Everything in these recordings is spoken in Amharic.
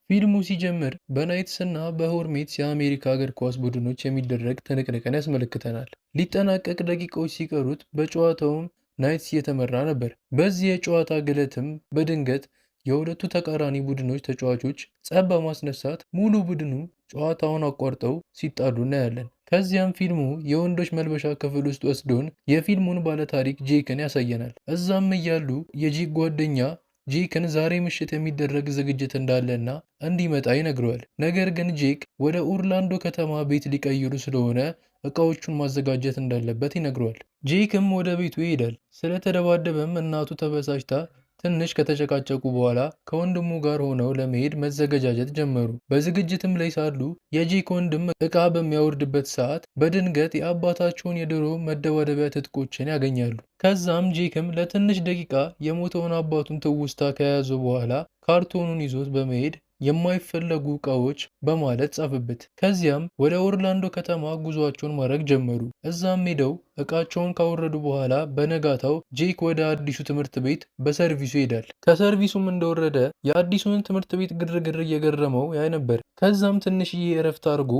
ፊልሙ ሲጀምር በናይትስ እና በሆርሜትስ የአሜሪካ እግር ኳስ ቡድኖች የሚደረግ ትንቅንቅን ያስመለክተናል። ሊጠናቀቅ ደቂቃዎች ሲቀሩት በጨዋታውም ናይትስ እየተመራ ነበር። በዚህ የጨዋታ ግለትም በድንገት የሁለቱ ተቃራኒ ቡድኖች ተጫዋቾች ጸብ በማስነሳት ሙሉ ቡድኑ ጨዋታውን አቋርጠው ሲጣሉ እናያለን። ከዚያም ፊልሙ የወንዶች መልበሻ ክፍል ውስጥ ወስዶን የፊልሙን ባለታሪክ ጄክን ያሳየናል። እዛም እያሉ የጄክ ጓደኛ ጄክን ዛሬ ምሽት የሚደረግ ዝግጅት እንዳለና እንዲመጣ ይነግረዋል። ነገር ግን ጄክ ወደ ኦርላንዶ ከተማ ቤት ሊቀይሩ ስለሆነ እቃዎቹን ማዘጋጀት እንዳለበት ይነግረዋል። ጄክም ወደ ቤቱ ይሄዳል። ስለተደባደበም እናቱ ተበሳጭታ ትንሽ ከተጨቃጨቁ በኋላ ከወንድሙ ጋር ሆነው ለመሄድ መዘገጃጀት ጀመሩ። በዝግጅትም ላይ ሳሉ የጄክ ወንድም ዕቃ በሚያወርድበት ሰዓት በድንገት የአባታቸውን የድሮ መደባደቢያ ትጥቆችን ያገኛሉ። ከዛም ጄክም ለትንሽ ደቂቃ የሞተውን አባቱን ትውስታ ከያዙ በኋላ ካርቶኑን ይዞት በመሄድ የማይፈለጉ ዕቃዎች በማለት ጻፈበት። ከዚያም ወደ ኦርላንዶ ከተማ ጉዟቸውን ማድረግ ጀመሩ። እዛም ሄደው ዕቃቸውን ካወረዱ በኋላ በነጋታው ጄክ ወደ አዲሱ ትምህርት ቤት በሰርቪሱ ይሄዳል። ከሰርቪሱም እንደወረደ የአዲሱን ትምህርት ቤት ግርግር እየገረመው ያይ ነበር። ከዛም ትንሽዬ እረፍት አድርጎ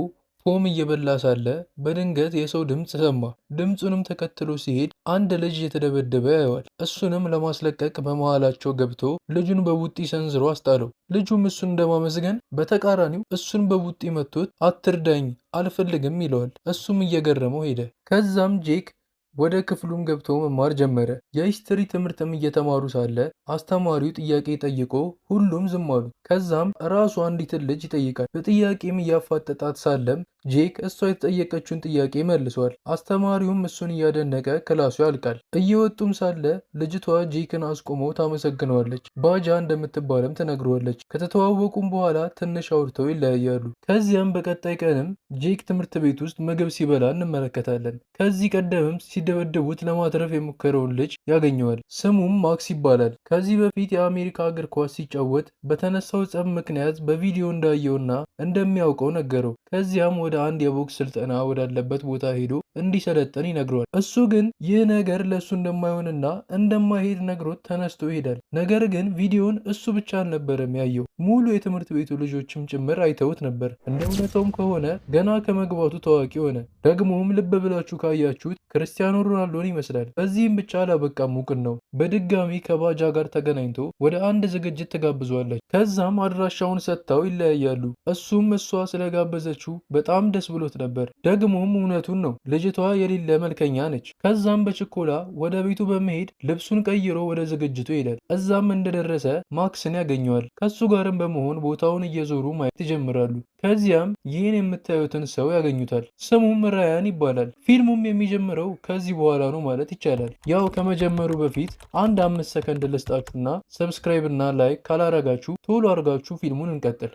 ፖም እየበላ ሳለ በድንገት የሰው ድምፅ ሰማ። ድምፁንም ተከትሎ ሲሄድ አንድ ልጅ እየተደበደበ ያየዋል። እሱንም ለማስለቀቅ በመሃላቸው ገብቶ ልጁን በቡጢ ሰንዝሮ አስጣለው። ልጁም እሱን እንደማመስገን በተቃራኒው እሱን በቡጢ መቶት አትርዳኝ አልፈልግም ይለዋል። እሱም እየገረመው ሄደ። ከዛም ጄክ ወደ ክፍሉም ገብቶ መማር ጀመረ። የሂስትሪ ትምህርትም እየተማሩ ሳለ አስተማሪው ጥያቄ ጠይቆ ሁሉም ዝም አሉ። ከዛም ራሱ አንዲትን ልጅ ይጠይቃል። በጥያቄም እያፋጠጣት ሳለም ጄክ እሷ የተጠየቀችውን ጥያቄ መልሷል። አስተማሪውም እሱን እያደነቀ ክላሱ ያልቃል። እየወጡም ሳለ ልጅቷ ጄክን አስቆመው ታመሰግነዋለች። ባጃ እንደምትባልም ትነግረዋለች። ከተተዋወቁም በኋላ ትንሽ አውርተው ይለያያሉ። ከዚያም በቀጣይ ቀንም ጄክ ትምህርት ቤት ውስጥ ምግብ ሲበላ እንመለከታለን። ከዚህ ቀደምም ሲደበድቡት ለማትረፍ የሞከረውን ልጅ ያገኘዋል። ስሙም ማክስ ይባላል። ከዚህ በፊት የአሜሪካ እግር ኳስ ሲጫወት በተነሳው ጸብ ምክንያት በቪዲዮ እንዳየውና እንደሚያውቀው ነገረው። ከዚያም ወደ አንድ የቦክስ ስልጠና ወዳለበት ቦታ ሄዶ እንዲሰለጥን ይነግረዋል። እሱ ግን ይህ ነገር ለእሱ እንደማይሆንና እንደማይሄድ ነግሮት ተነስቶ ይሄዳል። ነገር ግን ቪዲዮን እሱ ብቻ አልነበረም ያየው፣ ሙሉ የትምህርት ቤቱ ልጆችም ጭምር አይተውት ነበር። እንደ እውነታውም ከሆነ ገና ከመግባቱ ታዋቂ ሆነ። ደግሞም ልብ ብላችሁ ካያችሁት ክርስቲያኖ ሮናልዶን ይመስላል። በዚህም ብቻ አላበቃም፣ ሙቅን ነው። በድጋሚ ከባጃ ጋር ተገናኝቶ ወደ አንድ ዝግጅት ተጋብዟለች። ከዛም አድራሻውን ሰጥተው ይለያያሉ። እሱም እሷ ስለጋበዘችው በጣም ደስ ብሎት ነበር። ደግሞም እውነቱን ነው፣ ልጅቷ የሌለ መልከኛ ነች። ከዛም በችኮላ ወደ ቤቱ በመሄድ ልብሱን ቀይሮ ወደ ዝግጅቱ ይሄዳል። እዛም እንደደረሰ ማክስን ያገኘዋል። ከሱ ጋርም በመሆን ቦታውን እየዞሩ ማየት ይጀምራሉ። ከዚያም ይህን የምታዩትን ሰው ያገኙታል። ስሙም ራያን ይባላል። ፊልሙም የሚጀምረው ከዚህ በኋላ ነው ማለት ይቻላል። ያው ከመጀመሩ በፊት አንድ 5 ሰከንድ ልስጣችሁና ሰብስክራይብ እና ላይክ ካላረጋችሁ ቶሎ አርጋችሁ ፊልሙን እንቀጥል።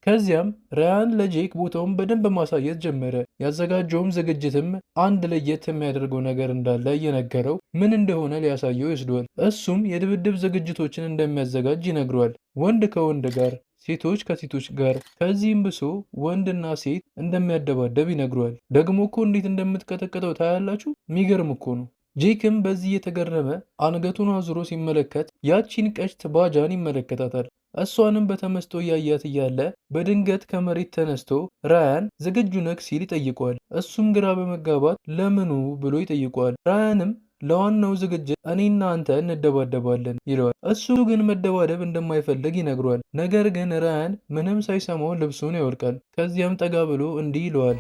ከዚያም ራያን ለጄክ ቦታውን በደንብ ማሳየት ጀመረ። ያዘጋጀውም ዝግጅትም አንድ ለየት የሚያደርገው ነገር እንዳለ እየነገረው ምን እንደሆነ ሊያሳየው ይወስደዋል። እሱም የድብድብ ዝግጅቶችን እንደሚያዘጋጅ ይነግረዋል። ወንድ ከወንድ ጋር፣ ሴቶች ከሴቶች ጋር፣ ከዚህም ብሶ ወንድና ሴት እንደሚያደባደብ ይነግረዋል። ደግሞ እኮ እንዴት እንደምትቀጠቅጠው ታያላችሁ፣ ሚገርም እኮ ነው። ጄክም በዚህ የተገረመ አንገቱን አዙሮ ሲመለከት ያቺን ቀሽት ባጃን ይመለከታታል። እሷንም በተመስጦ እያያት እያለ በድንገት ከመሬት ተነስቶ ራያን ዝግጁ ነክ ሲል ይጠይቀዋል። እሱም ግራ በመጋባት ለምኑ ብሎ ይጠይቀዋል። ራያንም ለዋናው ዝግጅት እኔና አንተ እንደባደባለን ይለዋል። እሱ ግን መደባደብ እንደማይፈልግ ይነግረዋል። ነገር ግን ራያን ምንም ሳይሰማው ልብሱን ያወልቃል። ከዚያም ጠጋ ብሎ እንዲህ ይለዋል፣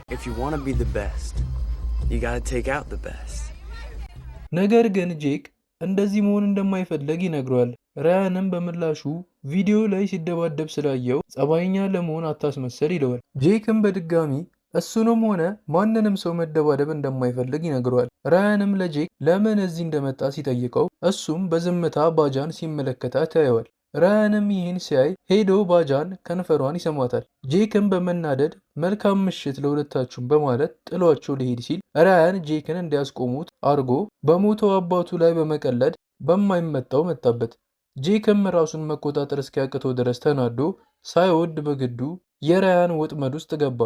ነገር ግን ጄክ እንደዚህ መሆን እንደማይፈልግ ይነግረዋል። ራያንም በምላሹ ቪዲዮ ላይ ሲደባደብ ስላየው ጸባይኛ ለመሆን አታስመሰል ይለዋል። ጄክም በድጋሚ እሱንም ሆነ ማንንም ሰው መደባደብ እንደማይፈልግ ይነግረዋል። ራያንም ለጄክ ለምን እዚህ እንደመጣ ሲጠይቀው እሱም በዝምታ ባጃን ሲመለከታት ያየዋል። ራያንም ይህን ሲያይ ሄዶ ባጃን ከንፈሯን ይሰማታል። ጄክም በመናደድ መልካም ምሽት ለሁለታችሁም በማለት ጥሏቸው ሊሄድ ሲል ራያን ጄክን እንዲያስቆሙት አርጎ በሞተው አባቱ ላይ በመቀለድ በማይመጣው መጣበት። ጄክም ራሱን መቆጣጠር እስኪያቅተው ድረስ ተናዶ ሳይወድ በግዱ የራያን ወጥመድ ውስጥ ገባ።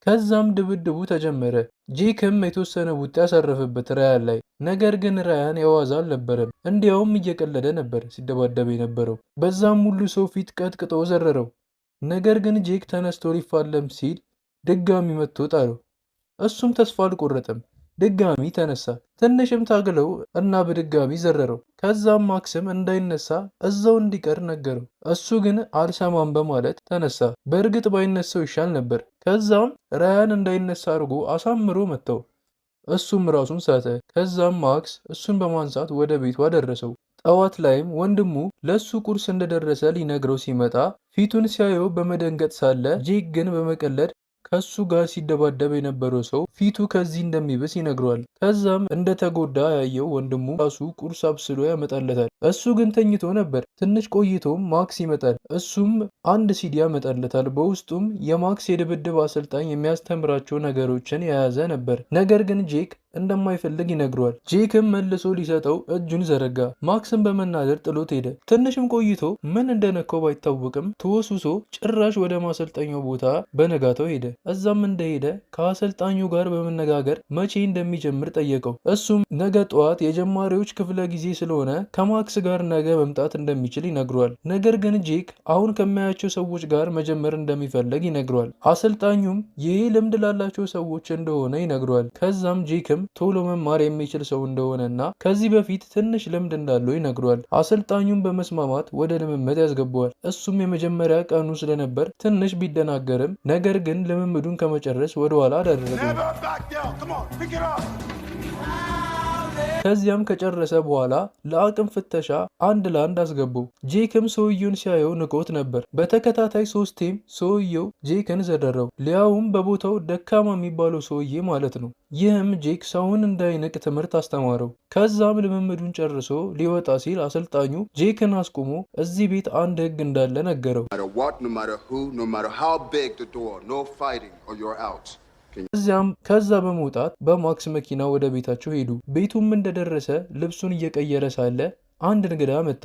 ከዛም ድብድቡ ተጀመረ። ጄክም የተወሰነ ቡጢ ያሳረፈበት ራያን ላይ። ነገር ግን ራያን የዋዛ አልነበረም፣ እንዲያውም እየቀለደ ነበር ሲደባደብ የነበረው። በዛም ሁሉ ሰው ፊት ቀጥቅጦ ዘረረው። ነገር ግን ጄክ ተነስቶ ሊፋለም ሲል ድጋሚ መጥቶ ጣለው። እሱም ተስፋ አልቆረጠም፣ ድጋሚ ተነሳ። ትንሽም ታግለው እና በድጋሚ ዘረረው። ከዛም ማክስም እንዳይነሳ እዛው እንዲቀር ነገረው። እሱ ግን አልሰማም በማለት ተነሳ። በእርግጥ ባይነሳው ይሻል ነበር። ከዛም ራያን እንዳይነሳ አድርጎ አሳምሮ መታው። እሱም ራሱን ሳተ። ከዛም ማክስ እሱን በማንሳት ወደ ቤቱ አደረሰው። ጠዋት ላይም ወንድሙ ለሱ ቁርስ እንደደረሰ ሊነግረው ሲመጣ ፊቱን ሲያየው በመደንገጥ ሳለ ጄክ ግን በመቀለድ ከሱ ጋር ሲደባደብ የነበረው ሰው ፊቱ ከዚህ እንደሚብስ ይነግረዋል። ከዛም እንደተጎዳ ያየው ወንድሙ ራሱ ቁርስ አብስሎ ያመጣለታል። እሱ ግን ተኝቶ ነበር። ትንሽ ቆይቶም ማክስ ይመጣል። እሱም አንድ ሲዲ ያመጣለታል። በውስጡም የማክስ የድብድብ አሰልጣኝ የሚያስተምራቸው ነገሮችን የያዘ ነበር። ነገር ግን ጄክ እንደማይፈልግ ይነግረዋል። ጄክም መልሶ ሊሰጠው እጁን ዘረጋ። ማክስም በመናደር ጥሎት ሄደ። ትንሽም ቆይቶ ምን እንደነካው ባይታወቅም ተወስውሶ ጭራሽ ወደ ማሰልጠኛው ቦታ በነጋታው ሄደ። እዛም እንደሄደ ከአሰልጣኙ ጋር በመነጋገር መቼ እንደሚጀምር ጠየቀው። እሱም ነገ ጠዋት የጀማሪዎች ክፍለ ጊዜ ስለሆነ ከማክስ ጋር ነገ መምጣት እንደሚችል ይነግረዋል። ነገር ግን ጄክ አሁን ከማያቸው ሰዎች ጋር መጀመር እንደሚፈልግ ይነግረዋል። አሰልጣኙም ይህ ልምድ ላላቸው ሰዎች እንደሆነ ይነግረዋል። ከዛም ጄክም ቶሎ መማር የሚችል ሰው እንደሆነና ከዚህ በፊት ትንሽ ልምድ እንዳለው ይነግረዋል። አሰልጣኙም በመስማማት ወደ ልምምድ ያስገባዋል። እሱም የመጀመሪያ ቀኑ ስለነበር ትንሽ ቢደናገርም ነገር ግን ልምምዱን ከመጨረስ ወደኋላ አላደረገም። ከዚያም ከጨረሰ በኋላ ለአቅም ፍተሻ አንድ ለአንድ አስገባው። ጄክም ሰውየውን ሲያየው ንቆት ነበር። በተከታታይ 3ቴም ሰውየው ጄክን ዘረረው፣ ሊያውም በቦታው ደካማ የሚባለው ሰውዬ ማለት ነው። ይህም ጄክ ሰውን እንዳይንቅ ትምህርት አስተማረው። ከዛም ልምምዱን ጨርሶ ሊወጣ ሲል አሰልጣኙ ጄክን አስቆሞ እዚህ ቤት አንድ ሕግ እንዳለ ነገረው። ከዛ በመውጣት በማክስ መኪና ወደ ቤታቸው ሄዱ። ቤቱም እንደደረሰ ልብሱን እየቀየረ ሳለ አንድ እንግዳ መጣ።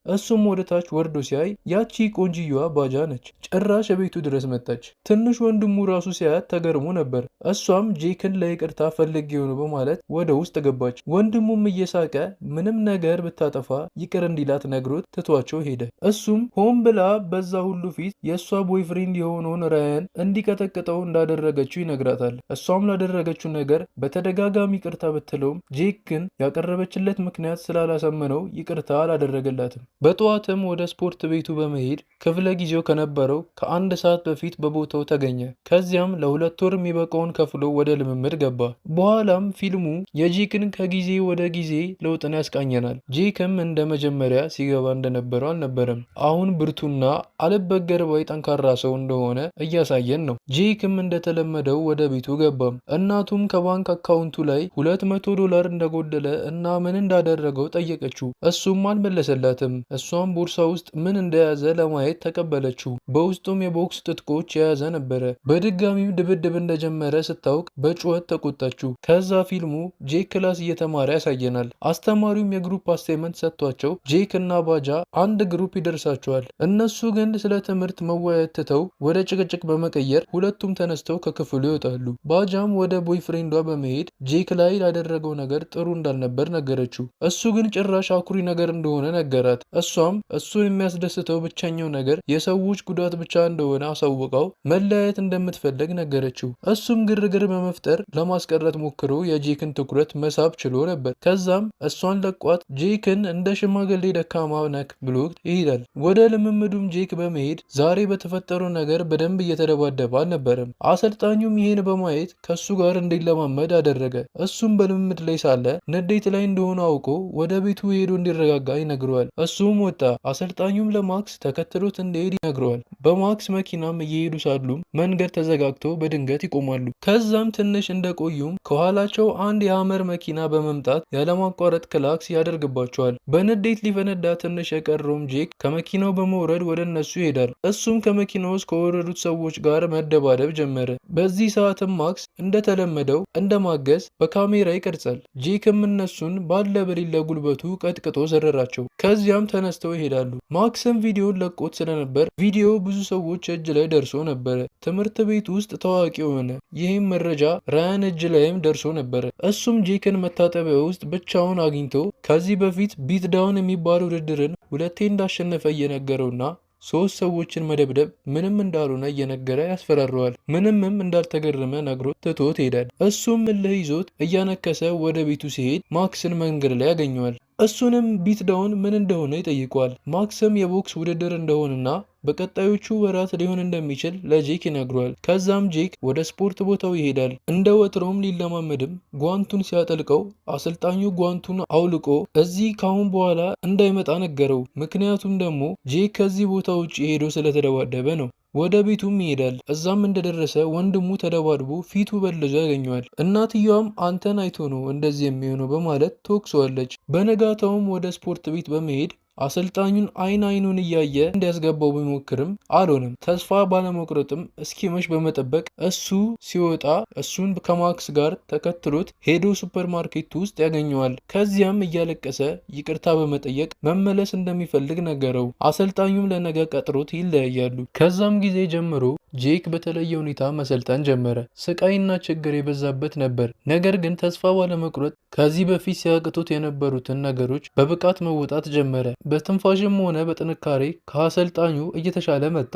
እሱም ወደ ታች ወርዶ ሲያይ ያቺ ቆንጅየዋ ባጃ ነች። ጭራሽ ቤቱ ድረስ መጣች። ትንሽ ወንድሙ ራሱ ሲያያት ተገርሞ ነበር። እሷም ጄክን ለይቅርታ ፈልጌው ነው በማለት ወደ ውስጥ ገባች። ወንድሙም እየሳቀ ምንም ነገር ብታጠፋ ይቅር እንዲላት ነግሮት ትቷቸው ሄደ። እሱም ሆን ብላ በዛ ሁሉ ፊት የእሷ ቦይፍሬንድ የሆነውን ራያን እንዲቀጠቅጠው እንዳደረገችው ይነግራታል። እሷም ላደረገችው ነገር በተደጋጋሚ ይቅርታ ብትለውም ጄክ ግን ያቀረበችለት ምክንያት ስላላሰመነው ይቅርታ አላደረገላትም። በጠዋትም ወደ ስፖርት ቤቱ በመሄድ ክፍለ ጊዜው ከነበረው ከ1 ሰዓት በፊት በቦታው ተገኘ። ከዚያም ለ2 ወር የሚበቃውን ከፍሎ ወደ ልምምድ ገባ። በኋላም ፊልሙ የጄክን ከጊዜ ወደ ጊዜ ለውጥን ያስቃኘናል። ጄክም እንደ መጀመሪያ ሲገባ እንደነበረው አልነበረም። አሁን ብርቱና አልበገር ባይ ጠንካራ ሰው እንደሆነ እያሳየን ነው። ጄክም እንደተለመደው ወደ ቤቱ ገባም። እናቱም ከባንክ አካውንቱ ላይ $200 እንደጎደለ እና ምን እንዳደረገው ጠየቀችው። እሱም አልመለሰላትም። እሷም ቦርሳ ውስጥ ምን እንደያዘ ለማየት ተቀበለችው። በውስጡም የቦክስ ትጥቆች የያዘ ነበረ። በድጋሚም ድብድብ እንደጀመረ ስታውቅ በጩኸት ተቆጣችው። ከዛ ፊልሙ ጄክ ክላስ እየተማረ ያሳየናል። አስተማሪውም የግሩፕ አሳይመንት ሰጥቷቸው ጄክ እና ባጃ አንድ ግሩፕ ይደርሳቸዋል። እነሱ ግን ስለ ትምህርት መወያየት ትተው ወደ ጭቅጭቅ በመቀየር ሁለቱም ተነስተው ከክፍሉ ይወጣሉ። ባጃም ወደ ቦይፍሬንዷ በመሄድ ጄክ ላይ ላደረገው ነገር ጥሩ እንዳልነበር ነገረችው። እሱ ግን ጭራሽ አኩሪ ነገር እንደሆነ ነገራት። እሷም እሱን የሚያስደስተው ብቸኛው ነገር የሰዎች ጉዳት ብቻ እንደሆነ አሳውቀው መለያየት እንደምትፈልግ ነገረችው። እሱም ግርግር በመፍጠር ለማስቀረት ሞክሮ የጄክን ትኩረት መሳብ ችሎ ነበር። ከዛም እሷን ለቋት ጄክን እንደ ሽማግሌ ደካማ ነክ ብሎ ይሄዳል። ወደ ልምምዱም ጄክ በመሄድ ዛሬ በተፈጠረው ነገር በደንብ እየተደባደበ አልነበረም። አሰልጣኙም ይህን በማየት ከሱ ጋር እንዲለማመድ አደረገ። እሱም በልምምድ ላይ ሳለ ንዴት ላይ እንደሆነ አውቆ ወደ ቤቱ ሄዶ እንዲረጋጋ ይነግረዋል። እሱም ወጣ። አሰልጣኙም ለማክስ ተከትሎት እንደሄድ ይነግረዋል። በማክስ መኪናም እየሄዱ ሳሉም መንገድ ተዘጋግቶ በድንገት ይቆማሉ። ከዛም ትንሽ እንደቆዩም ከኋላቸው አንድ የሐመር መኪና በመምጣት ያለማቋረጥ ክላክስ ያደርግባቸዋል። በንዴት ሊፈነዳ ትንሽ የቀረውም ጄክ ከመኪናው በመውረድ ወደ እነሱ ይሄዳል። እሱም ከመኪናው ውስጥ ከወረዱት ሰዎች ጋር መደባደብ ጀመረ። በዚህ ሰዓትም ማክስ እንደተለመደው እንደማገዝ በካሜራ ይቀርጻል። ጄክም እነሱን ባለ በሌለ ጉልበቱ ቀጥቅጦ ዘረራቸው። ከዚያም ተነስተው ይሄዳሉ። ማክስም ቪዲዮን ለቆት ስለነበር ቪዲዮ ብዙ ሰዎች እጅ ላይ ደርሶ ነበረ። ትምህርት ቤት ውስጥ ታዋቂ ሆነ። ይህም መረጃ ራያን እጅ ላይም ደርሶ ነበረ። እሱም ጄክን መታጠቢያ ውስጥ ብቻውን አግኝቶ ከዚህ በፊት ቢት ዳውን የሚባል ውድድርን 2 እንዳሸነፈ እየነገረውና 3 ሰዎችን መደብደብ ምንም እንዳልሆነ እየነገረ ያስፈራረዋል። ምንምም እንዳልተገረመ ነግሮ ትቶት ይሄዳል። እሱም እልህ ይዞት እያነከሰ ወደ ቤቱ ሲሄድ ማክስን መንገድ ላይ ያገኘዋል። እሱንም ቢት ዳውን ምን እንደሆነ ይጠይቋል። ማክስም የቦክስ ውድድር እንደሆነና በቀጣዮቹ ወራት ሊሆን እንደሚችል ለጄክ ይነግሯል። ከዛም ጄክ ወደ ስፖርት ቦታው ይሄዳል። እንደ ወትሮም ሊለማመድም ጓንቱን ሲያጠልቀው አሰልጣኙ ጓንቱን አውልቆ እዚህ ካሁን በኋላ እንዳይመጣ ነገረው። ምክንያቱም ደግሞ ጄክ ከዚህ ቦታ ውጭ ሄዶ ስለተደባደበ ነው። ወደ ቤቱም ይሄዳል። እዛም እንደደረሰ ወንድሙ ተደባድቦ ፊቱ በልዞ ያገኘዋል። እናትየዋም አንተን አይቶ ነው እንደዚህ የሚሆነው በማለት ትወቅሰዋለች። በነጋታውም ወደ ስፖርት ቤት በመሄድ አሰልጣኙን አይኑን እያየ እንዲያስገባው ቢሞክርም አልሆነም። ተስፋ ባለመቁረጥም እስኪመሽ በመጠበቅ እሱ ሲወጣ እሱን ከማክስ ጋር ተከትሎት ሄዶ ሱፐር ማርኬት ውስጥ ያገኘዋል። ከዚያም እያለቀሰ ይቅርታ በመጠየቅ መመለስ እንደሚፈልግ ነገረው። አሰልጣኙም ለነገ ቀጥሮት ይለያያሉ። ከዛም ጊዜ ጀምሮ ጄክ በተለየ ሁኔታ መሰልጠን ጀመረ። ስቃይና ችግር የበዛበት ነበር። ነገር ግን ተስፋ ባለመቁረጥ ከዚህ በፊት ሲያቅቱት የነበሩትን ነገሮች በብቃት መወጣት ጀመረ። በትንፋሽም ሆነ በጥንካሬ ከአሰልጣኙ እየተሻለ መጣ።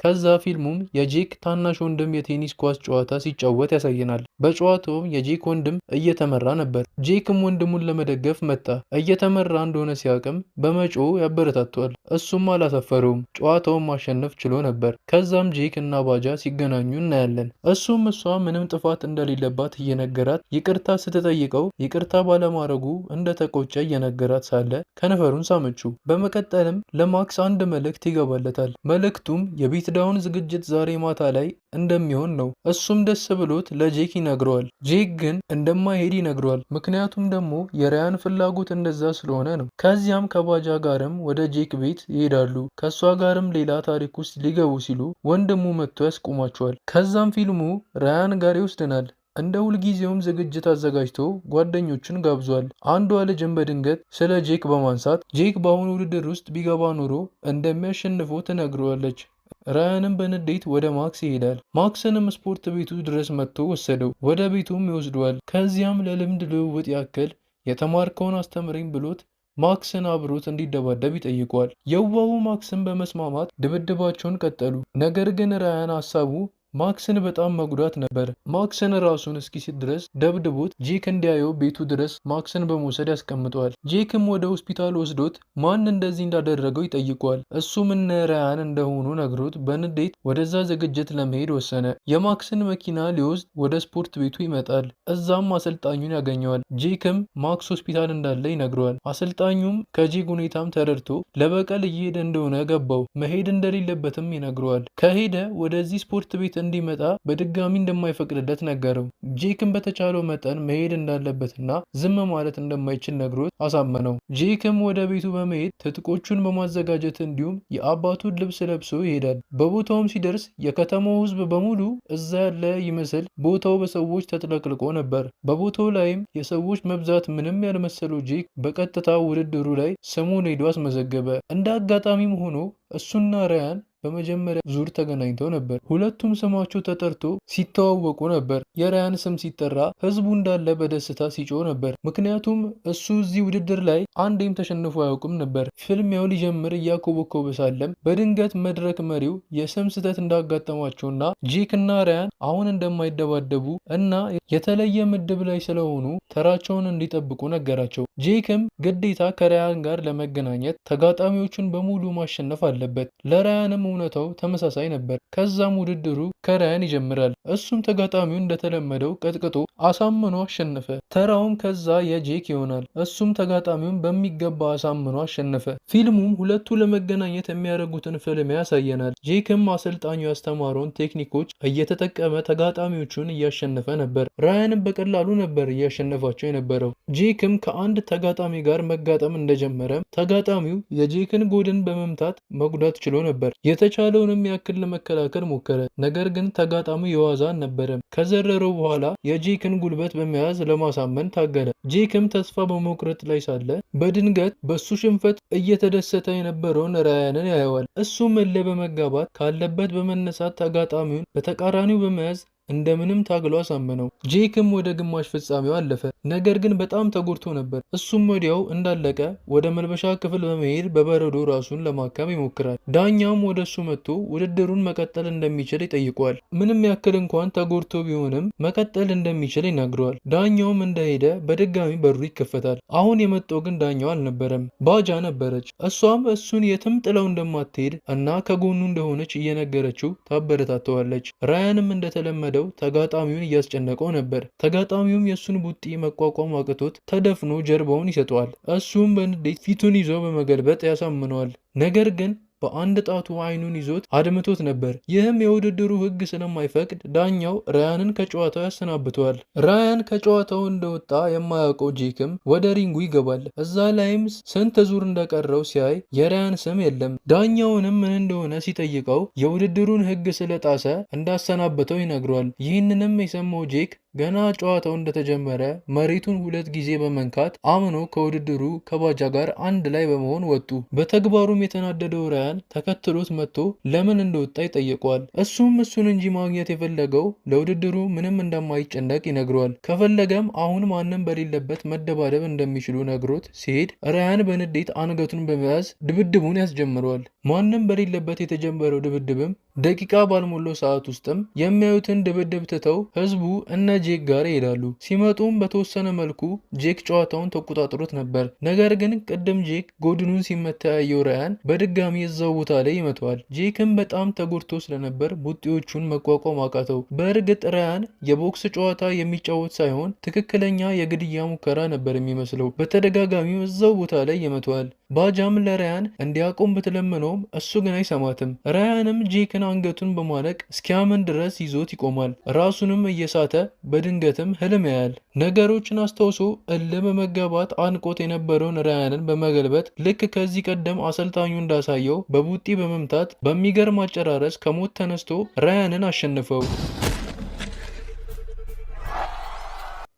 ከዛ ፊልሙም የጄክ ታናሽ ወንድም የቴኒስ ኳስ ጨዋታ ሲጫወት ያሳየናል። በጨዋታውም የጄክ ወንድም እየተመራ ነበር። ጄክም ወንድሙን ለመደገፍ መጣ። እየተመራ እንደሆነ ሲያቅም በመጮህ ያበረታቷል። እሱም አላሳፈረውም። ጨዋታውን ማሸነፍ ችሎ ነበር። ከዛም ጄክ እና ባጃ ሲገናኙ እናያለን። እሱም እሷ ምንም ጥፋት እንደሌለባት እየነገራት ይቅርታ ስትጠይቀው ይቅርታ ባለማድረጉ እንደተቆጨ እየነገራት ሳለ ከንፈሩን ሳመችው። በመቀጠልም ለማክስ አንድ መልእክት ይገባለታል። መልእክቱም የቢት ዳውን ዝግጅት ዛሬ ማታ ላይ እንደሚሆን ነው። እሱም ደስ ብሎት ለጄክ ይነግረዋል። ጄክ ግን እንደማይሄድ ይነግረዋል። ምክንያቱም ደግሞ የራያን ፍላጎት እንደዛ ስለሆነ ነው። ከዚያም ከባጃ ጋርም ወደ ጄክ ቤት ይሄዳሉ። ከእሷ ጋርም ሌላ ታሪክ ውስጥ ሊገቡ ሲሉ ወንድሙ መጥቶ ያስቆማቸዋል። ከዛም ፊልሙ ራያን ጋር ይወስደናል። እንደ ሁልጊዜውም ዝግጅት አዘጋጅቶ ጓደኞቹን ጋብዟል። አንዷ ልጅም በድንገት ስለ ጄክ በማንሳት ጄክ በአሁኑ ውድድር ውስጥ ቢገባ ኖሮ እንደሚያሸንፈው ትነግረዋለች። ራያንም በንዴት ወደ ማክስ ይሄዳል። ማክስንም ስፖርት ቤቱ ድረስ መጥቶ ወሰደው። ወደ ቤቱም ይወስደዋል። ከዚያም ለልምድ ልውውጥ ያክል የተማርከውን አስተምረኝ ብሎት ማክስን አብሮት እንዲደባደብ ይጠይቀዋል። የዋሁ ማክስን በመስማማት ድብድባቸውን ቀጠሉ። ነገር ግን ራያን ሀሳቡ ማክስን በጣም መጉዳት ነበር። ማክስን ራሱን እስኪስት ድረስ ደብድቦት ጄክ እንዲያየው ቤቱ ድረስ ማክስን በመውሰድ ያስቀምጠዋል። ጄክም ወደ ሆስፒታል ወስዶት ማን እንደዚህ እንዳደረገው ይጠይቀዋል። እሱም እነ ራያን እንደሆኑ ነግሮት በንዴት ወደዛ ዝግጅት ለመሄድ ወሰነ። የማክስን መኪና ሊወስድ ወደ ስፖርት ቤቱ ይመጣል። እዛም አሰልጣኙን ያገኘዋል። ጄክም ማክስ ሆስፒታል እንዳለ ይነግረዋል። አሰልጣኙም ከጄክ ሁኔታም ተረድቶ ለበቀል እየሄደ እንደሆነ ገባው። መሄድ እንደሌለበትም ይነግረዋል። ከሄደ ወደዚህ ስፖርት ቤት እንዲመጣ በድጋሚ እንደማይፈቅድለት ነገረው። ጄክም በተቻለው መጠን መሄድ እንዳለበትና ዝም ማለት እንደማይችል ነግሮት አሳመነው። ጄክም ወደ ቤቱ በመሄድ ትጥቆቹን በማዘጋጀት እንዲሁም የአባቱን ልብስ ለብሶ ይሄዳል። በቦታውም ሲደርስ የከተማው ሕዝብ በሙሉ እዛ ያለ ይመስል ቦታው በሰዎች ተጥለቅልቆ ነበር። በቦታው ላይም የሰዎች መብዛት ምንም ያልመሰለው ጄክ በቀጥታ ውድድሩ ላይ ስሙን ሄዶ አስመዘገበ። እንደ አጋጣሚም ሆኖ እሱና ራያን በመጀመሪያ ዙር ተገናኝተው ነበር። ሁለቱም ስማቸው ተጠርቶ ሲተዋወቁ ነበር። የራያን ስም ሲጠራ ህዝቡ እንዳለ በደስታ ሲጮህ ነበር። ምክንያቱም እሱ እዚህ ውድድር ላይ አንዴም ተሸንፎ አያውቅም ነበር። ፍልሚያው ሊጀምር እያኮበኮበ ሳለም በድንገት መድረክ መሪው የስም ስህተት እንዳጋጠማቸውና ጄክ እና ራያን አሁን እንደማይደባደቡ እና የተለየ ምድብ ላይ ስለሆኑ ተራቸውን እንዲጠብቁ ነገራቸው። ጄክም ግዴታ ከራያን ጋር ለመገናኘት ተጋጣሚዎቹን በሙሉ ማሸነፍ አለበት። ለራያንም እውነታው ተመሳሳይ ነበር። ከዛም ውድድሩ ከራያን ይጀምራል። እሱም ተጋጣሚውን እንደተለመደው ቀጥቅጦ አሳምኖ አሸነፈ። ተራውም ከዛ የጄክ ይሆናል። እሱም ተጋጣሚውን በሚገባ አሳምኖ አሸነፈ። ፊልሙም ሁለቱ ለመገናኘት የሚያደርጉትን ፍልሚያ ያሳየናል። ጄክም አሰልጣኙ ያስተማረውን ቴክኒኮች እየተጠቀመ ተጋጣሚዎቹን እያሸነፈ ነበር። ራያንም በቀላሉ ነበር እያሸነፋቸው የነበረው። ጄክም ከአንድ ተጋጣሚ ጋር መጋጠም እንደጀመረ ተጋጣሚው የጄክን ጎድን በመምታት መጉዳት ችሎ ነበር። የተቻለውንም ያክል ለመከላከል ሞከረ። ነገር ግን ተጋጣሚው የዋዛ አልነበረም። ከዘረረው በኋላ የጄክን ጉልበት በመያዝ ለማሳመን ታገለ። ጄክም ተስፋ በመቁረጥ ላይ ሳለ በድንገት በሱ ሽንፈት እየተደሰተ የነበረውን ራያንን ያየዋል። እሱም እልህ በመጋባት ካለበት በመነሳት ተጋጣሚውን በተቃራኒው በመያዝ እንደምንም ታግሎ አሳመነው። ጄክም ወደ ግማሽ ፍጻሜው አለፈ። ነገር ግን በጣም ተጎድቶ ነበር። እሱም ወዲያው እንዳለቀ ወደ መልበሻ ክፍል በመሄድ በበረዶ ራሱን ለማከም ይሞክራል። ዳኛውም ወደ እሱ መጥቶ ውድድሩን መቀጠል እንደሚችል ይጠይቀዋል። ምንም ያክል እንኳን ተጎድቶ ቢሆንም መቀጠል እንደሚችል ይነግረዋል። ዳኛውም እንደሄደ በድጋሚ በሩ ይከፈታል። አሁን የመጣው ግን ዳኛው አልነበረም፣ ባጃ ነበረች። እሷም እሱን የትም ጥለው እንደማትሄድ እና ከጎኑ እንደሆነች እየነገረችው ታበረታተዋለች። ራያንም እንደተለመደው ተጋጣሚውን እያስጨነቀው ነበር። ተጋጣሚውም የእሱን ቡጢ መቋቋም አቅቶት ተደፍኖ ጀርባውን ይሰጠዋል። እሱም በንዴት ፊቱን ይዞ በመገልበጥ ያሳምነዋል። ነገር ግን በአንድ ጣቱ አይኑን ይዞት አድምቶት ነበር። ይህም የውድድሩ ሕግ ስለማይፈቅድ ዳኛው ራያንን ከጨዋታው ያሰናብተዋል። ራያን ከጨዋታው እንደወጣ የማያውቀው ጄክም ወደ ሪንጉ ይገባል። እዛ ላይም ስንት ዙር እንደቀረው ሲያይ የራያን ስም የለም። ዳኛውንም ምን እንደሆነ ሲጠይቀው የውድድሩን ሕግ ስለጣሰ እንዳሰናበተው ይነግረዋል። ይህንንም የሰማው ጄክ ገና ጨዋታው እንደተጀመረ መሬቱን 2 ጊዜ በመንካት አምኖ ከውድድሩ ከባጃ ጋር አንድ ላይ በመሆን ወጡ። በተግባሩም የተናደደው ራያን ተከትሎት መጥቶ ለምን እንደወጣ ይጠይቀዋል። እሱም እሱን እንጂ ማግኘት የፈለገው ለውድድሩ ምንም እንደማይጨነቅ ይነግረዋል። ከፈለገም አሁን ማንም በሌለበት መደባደብ እንደሚችሉ ነግሮት ሲሄድ ራያን በንዴት አንገቱን በመያዝ ድብድቡን ያስጀምረዋል። ማንም በሌለበት የተጀመረው ድብድብም ደቂቃ ባልሞላው ሰዓት ውስጥም የሚያዩትን ድብድብ ትተው ህዝቡ እነ ጄክ ጋር ይሄዳሉ። ሲመጡም በተወሰነ መልኩ ጄክ ጨዋታውን ተቆጣጥሮት ነበር። ነገር ግን ቅድም ጄክ ጎድኑን ሲመታ ያየው ራያን በድጋሚ እዛው ቦታ ላይ ይመተዋል። ጄክም በጣም ተጎድቶ ስለነበር ቡጢዎቹን መቋቋም አቃተው። በእርግጥ ራያን የቦክስ ጨዋታ የሚጫወት ሳይሆን ትክክለኛ የግድያ ሙከራ ነበር የሚመስለው። በተደጋጋሚው እዛው ቦታ ላይ ይመተዋል። ባጃም ለራያን እንዲያቆም ብትለምነውም እሱ ግን አይሰማትም። ራያንም ጄክን አንገቱን በማነቅ እስኪያምን ድረስ ይዞት ይቆማል። ራሱንም እየሳተ በድንገትም ህልም ያያል። ነገሮችን አስታውሶ እልህ በመጋባት አንቆት የነበረውን ራያንን በመገልበጥ ልክ ከዚህ ቀደም አሰልጣኙ እንዳሳየው በቡጢ በመምታት በሚገርም አጨራረስ ከሞት ተነስቶ ራያንን አሸንፈው።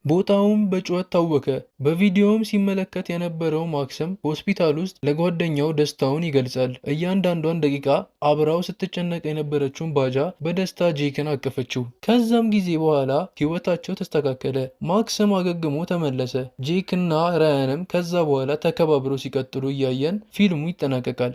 ቦታውም በጩኸት ታወከ። በቪዲዮውም ሲመለከት የነበረው ማክስም ሆስፒታል ውስጥ ለጓደኛው ደስታውን ይገልጻል። እያንዳንዷን ደቂቃ አብራው ስትጨነቅ የነበረችውን ባጃ በደስታ ጄክን አቀፈችው። ከዛም ጊዜ በኋላ ህይወታቸው ተስተካከለ። ማክስም አገግሞ ተመለሰ። ጄክና ራያንም ከዛ በኋላ ተከባብረው ሲቀጥሉ እያየን ፊልሙ ይጠናቀቃል።